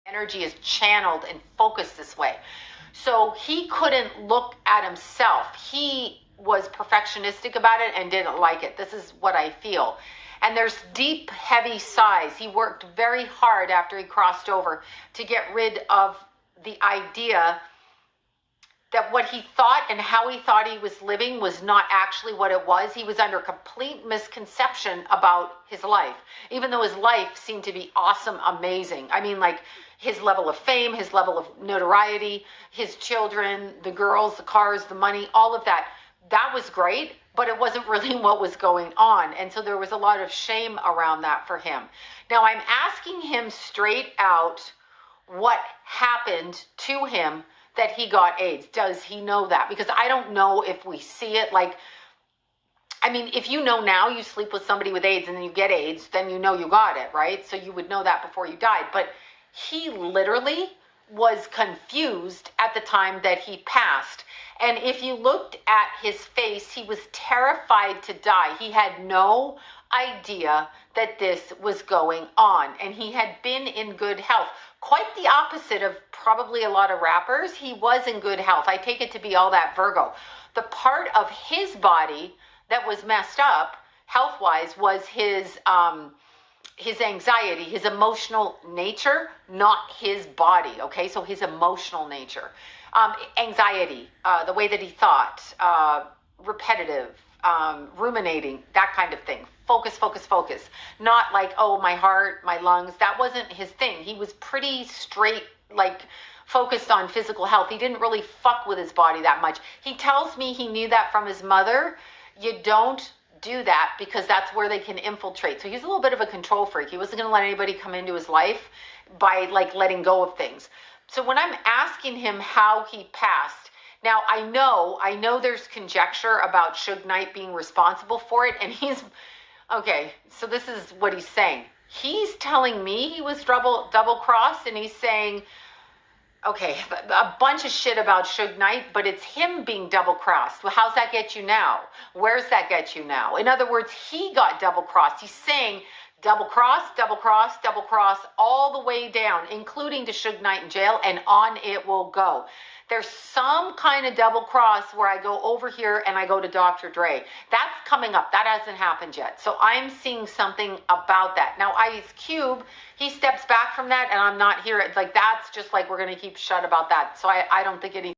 energy is channeled and focused this way. So he couldn't look at himself. He was perfectionistic about it and didn't like it. This is what I feel. And there's deep, heavy sighs. He worked very hard after he crossed over to get rid of the idea that what he thought and how he thought he was living was not actually what it was. He was under complete misconception about his life, even though his life seemed to be awesome, amazing. I mean, like his level of fame, his level of notoriety, his children, the girls, the cars, the money, all of that. That was great, but it wasn't really what was going on. And so there was a lot of shame around that for him. Now I'm asking him straight out what happened to him that he got AIDS. Does he know that? Because I don't know if we see it. Like, I mean, if you know now you sleep with somebody with AIDS and then you get AIDS, then you know you got it, right? So you would know that before you died. But he literally was confused at the time that he passed. And if you looked at his face, he was terrified to die. He had no idea that this was going on, and he had been in good health. Quite the opposite of probably a lot of rappers. He was in good health. I take it to be all that Virgo. The part of his body that was messed up health-wise was his anxiety, his emotional nature, not his body. Okay, so his emotional nature, anxiety, the way that he thought, repetitive, ruminating, that kind of thing. Focus. Not like, oh, my heart, my lungs. That wasn't his thing. He was pretty straight, like focused on physical health. He didn't really fuck with his body that much. He tells me he knew that from his mother. You don't do that because that's where they can infiltrate. So he's a little bit of a control freak. He wasn't going to let anybody come into his life by like letting go of things. So when I'm asking him how he passed, now I know there's conjecture about Suge Knight being responsible for it, and he's okay. So this is what he's saying. He's telling me he was double-crossed, and he's saying, okay, a bunch of shit about Suge Knight, but it's him being double-crossed. Well, how's that get you now? Where's that get you now? In other words, he got double-crossed. He's saying double-cross, all the way down, including to Suge Knight in jail, and on it will go. There's some kind of double-cross where I go over here and I go to Dr. Dre. That's coming up. That hasn't happened yet. So I'm seeing something about that. Now, Ice Cube, he steps back from that, and I'm not here. Like, that's just like we're going to keep shut about that. So I don't think anything.